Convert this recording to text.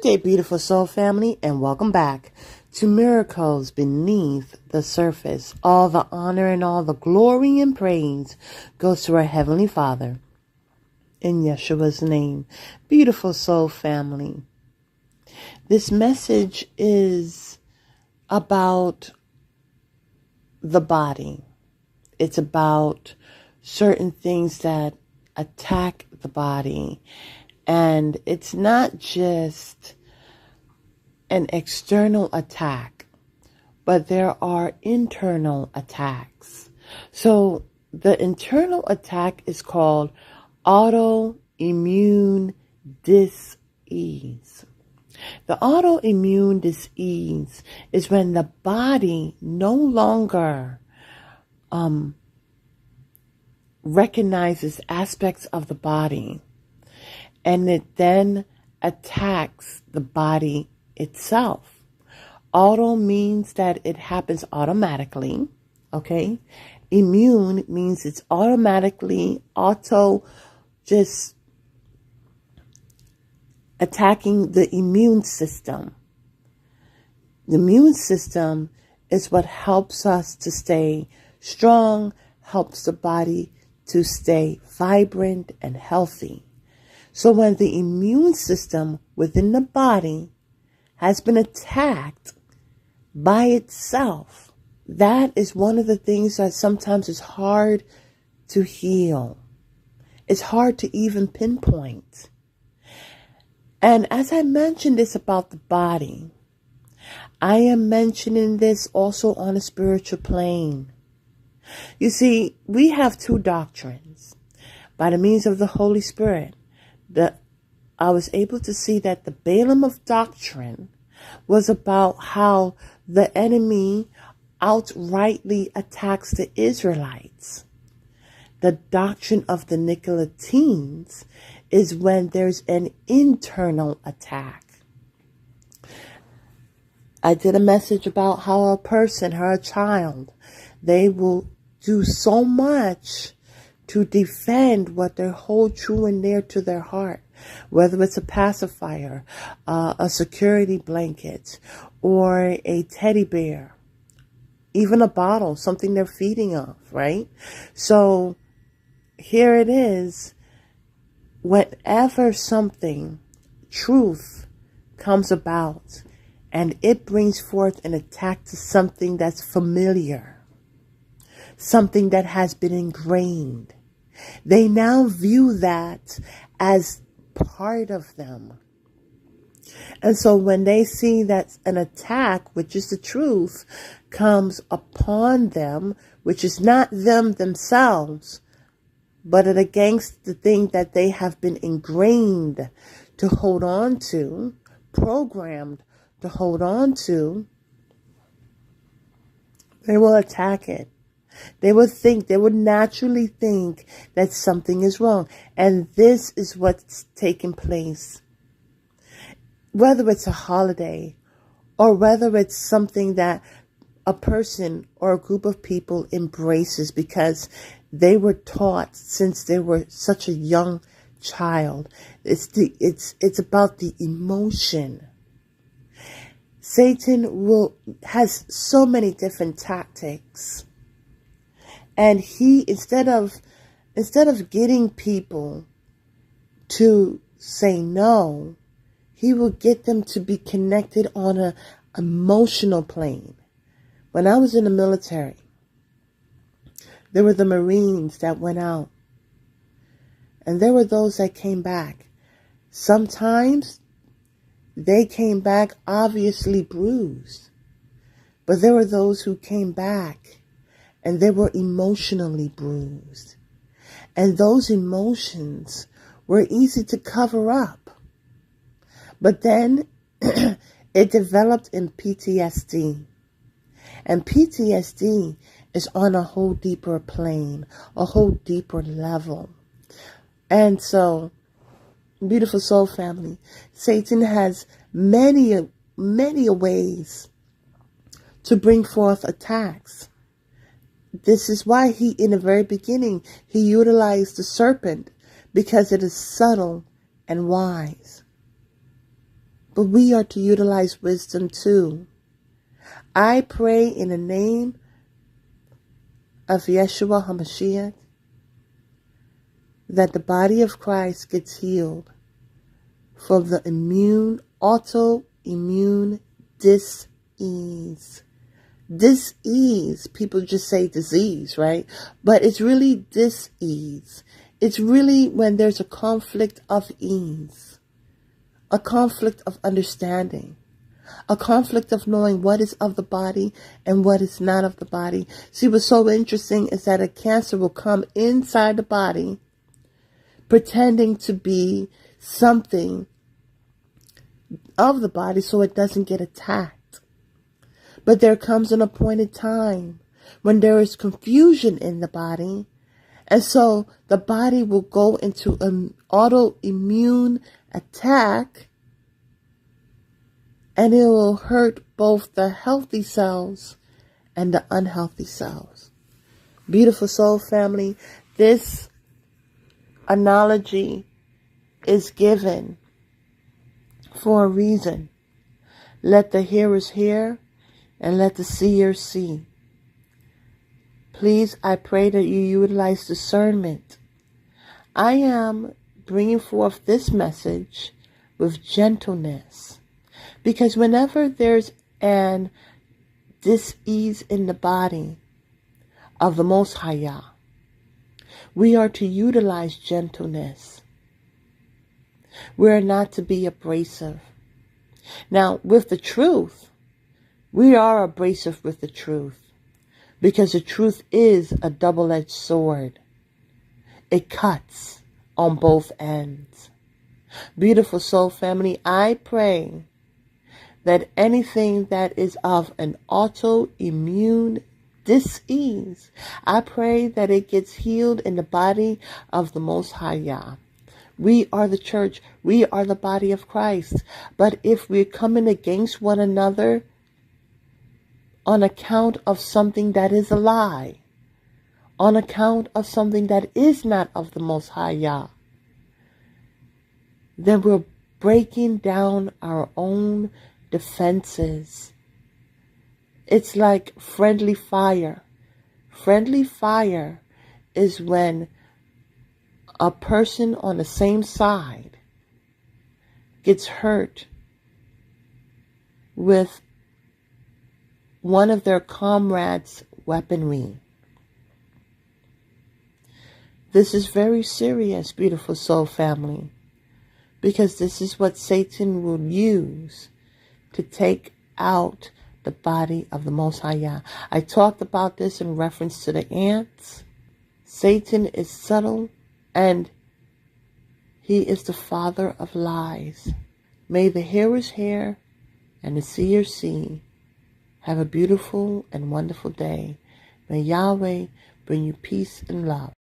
day, beautiful soul family, and welcome back to Miracles Beneath the Surface. All the honor and all the glory and praise goes to our Heavenly Father in Yeshua's name. Beautiful soul family. This message is about the body. It's about certain things that attack the body. And it's not just an external attack, but there are internal attacks. So the internal attack is called autoimmune dis-ease. The autoimmune dis-ease is when the body no longer recognizes aspects of the body, and it then attacks the body itself. Auto means that it happens automatically, okay? Immune means it's automatically just attacking the immune system. The immune system is what helps us to stay strong, helps the body to stay vibrant and healthy. So when the immune system within the body has been attacked by itself, that is one of the things that sometimes is hard to heal. It's hard to even pinpoint. And as I mentioned this about the body, I am mentioning this also on a spiritual plane. You see, we have two doctrines. By the means of the Holy Spirit, I was able to see that the Balaam of doctrine was about how the enemy outrightly attacks the Israelites. The doctrine of the Nicolaitans is when there's an internal attack. I did a message about how a person, a child, they will do so much to defend what they hold true and dear to their heart, whether it's a pacifier, a security blanket, or a teddy bear, even a bottle, something they're feeding off, right? So here it is. Whenever something, truth, comes about, and it brings forth an attack to something that's familiar, something that has been ingrained, they now view that as part of them. And so when they see that an attack, which is the truth, comes upon them, which is not them themselves, but it against the thing that they have been ingrained to hold on to, programmed to hold on to, they will attack it. They would naturally think that something is wrong. And this is what's taking place. Whether it's a holiday or whether it's something that a person or a group of people embraces because they were taught since they were such a young child. It's about the emotion. Satan has so many different tactics. And he, instead of getting people to say no, he will get them to be connected on an emotional plane. When I was in the military, there were the Marines that went out. And there were those that came back. Sometimes they came back obviously bruised. But there were those who came back and they were emotionally bruised. And those emotions were easy to cover up. But then it developed in PTSD. And PTSD is on a whole deeper plane, a whole deeper level. And so, beautiful soul family, Satan has many ways to bring forth attacks. This is why he, in the very beginning, he utilized the serpent, because it is subtle and wise. but we are to utilize wisdom too. I pray in the name of Yeshua HaMashiach that the body of Christ gets healed from the autoimmune dis-ease. Dis-ease, people just say disease, right? But it's really dis-ease. It's really when there's a conflict of ease, a conflict of understanding, a conflict of knowing what is of the body and what is not of the body. See, what's so interesting is that a cancer will come inside the body pretending to be something of the body so it doesn't get attacked. But there comes an appointed time when there is confusion in the body, and so the body will go into an autoimmune attack, and it will hurt both the healthy cells and the unhealthy cells. Beautiful soul family, this analogy is given for a reason. Let the hearers hear and let the seers see. Please, I pray that you utilize discernment. I am bringing forth this message with gentleness, because whenever there's an dis-ease in the body of the Most High Yah, we are to utilize gentleness. We are not to be abrasive. Now, with the truth, we are abrasive with the truth, because the truth is a double-edged sword. It cuts on both ends. Beautiful soul family, I pray that anything that is of an autoimmune dis-ease, I pray that it gets healed in the body of the Most High Yah. We are the church. We are the body of Christ. But if we're coming against one another on account of something that is a lie, on account of something that is not of the Most High Yah, then we're breaking down our own defenses. It's like friendly fire. Friendly fire is when a person on the same side gets hurt with one of their comrades' weaponry. This is very serious, beautiful soul family, because this is what Satan will use to take out the body of the Most High Yah. I talked about this in reference to the ants. Satan is subtle, and he is the father of lies. May the hearers hear and the seers see. Have a beautiful and wonderful day. May Yahweh bring you peace and love.